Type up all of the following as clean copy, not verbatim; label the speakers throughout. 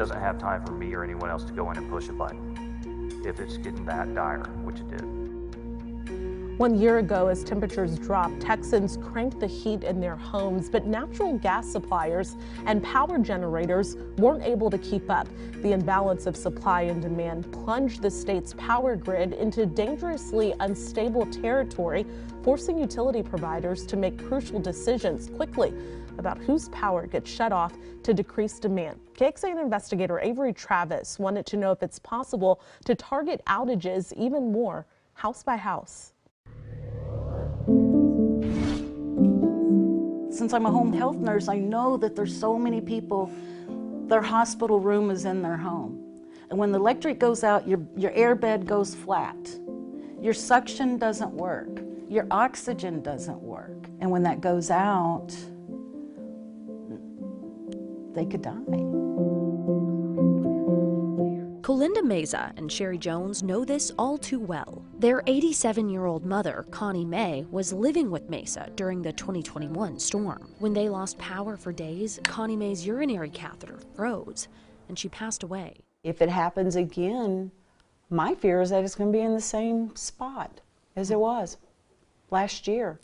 Speaker 1: doesn't have time for me or anyone else to go in and push a button if it's getting that dire, which it did.
Speaker 2: 1 year ago, as temperatures dropped, Texans cranked the heat in their homes, but natural gas suppliers and power generators weren't able to keep up. The imbalance of supply and demand plunged the state's power grid into dangerously unstable territory, forcing utility providers to make crucial decisions quickly about whose power gets shut off to decrease demand. KXAN investigator Avery wanted to know if it's possible to target outages even more, house by house.
Speaker 3: Since I'm a home health nurse, I know that there's so many people, their hospital room is in their home. And when the electric goes out, your air bed goes flat. Your suction doesn't work. Your oxygen doesn't work. And when that goes out, they could die.
Speaker 4: Colinda Meza and Sherry Jones know this all too well. Their 87-year-old mother, Connie May, was living with Meza during the 2021 storm. When they lost power for days, Connie May's urinary catheter froze, and she passed away.
Speaker 5: If it happens again, my fear is that it's going to be in the same spot as it was last year.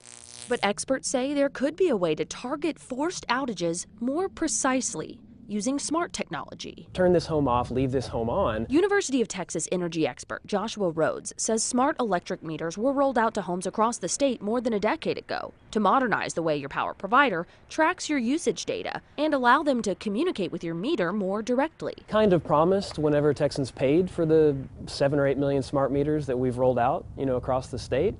Speaker 4: But experts say there could be a way to target forced outages more precisely, using smart technology.
Speaker 6: Turn this home off, leave this home on.
Speaker 4: University of Texas energy expert Joshua Rhodes says smart electric meters were rolled out to homes across the state more than a decade ago to modernize the way your power provider tracks your usage data and allow them to communicate with your meter more directly.
Speaker 6: Kind of promised whenever Texans paid for the 7 or 8 million smart meters that we've rolled out, across the state.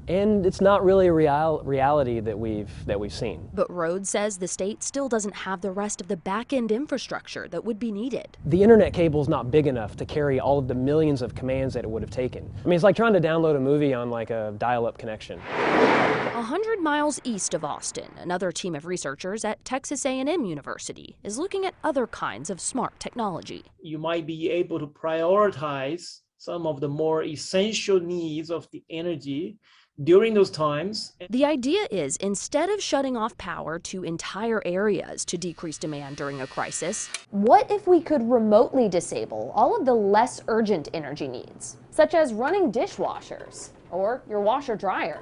Speaker 6: And it's not really a reality that we've seen.
Speaker 4: But Rhodes says the state still doesn't have the rest of the back-end infrastructure that would be needed.
Speaker 6: The internet cable is not big enough to carry all of the millions of commands that it would have taken. I mean, it's like trying to download a movie on like a dial-up connection.
Speaker 4: 100 miles east of Austin, another team of researchers at Texas A&M University is looking at other kinds of smart technology.
Speaker 7: You might be able to prioritize some of the more essential needs of the energy during those times.
Speaker 4: The idea is, instead of shutting off power to entire areas to decrease demand during a crisis,
Speaker 8: what if we could remotely disable all of the less urgent energy needs, such as running dishwashers or your washer dryer,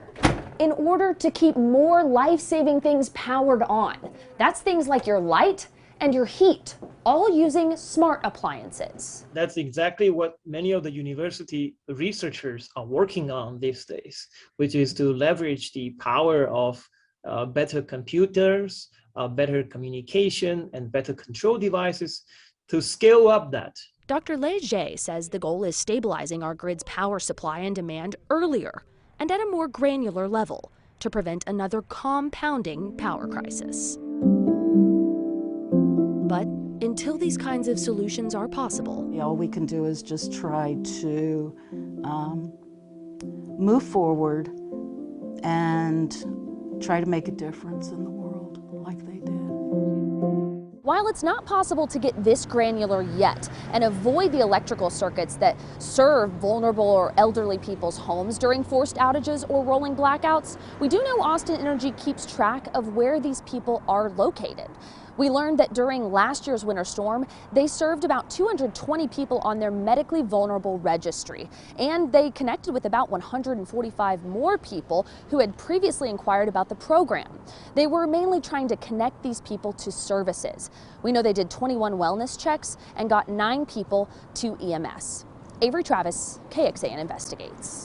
Speaker 8: in order to keep more life-saving things powered on? That's things like your light and your heat, all using smart appliances.
Speaker 7: That's exactly what many of the university researchers are working on these days, which is to leverage the power of better computers, better communication, and better control devices to scale up that.
Speaker 4: Dr. Leger says the goal is stabilizing our grid's power supply and demand earlier and at a more granular level to prevent another compounding power crisis. But until these kinds of solutions are possible,
Speaker 3: All we can do is just try to move forward and try to make a difference in the world like they did.
Speaker 8: While it's not possible to get this granular yet and avoid the electrical circuits that serve vulnerable or elderly people's homes during forced outages or rolling blackouts, we do know Austin Energy keeps track of where these people are located. We learned that during last year's winter storm, they served about 220 people on their medically vulnerable registry, and they connected with about 145 more people who had previously inquired about the program. They were mainly trying to connect these people to services. We know they did 21 wellness checks and got 9 people to EMS. Avery, KXAN Investigates.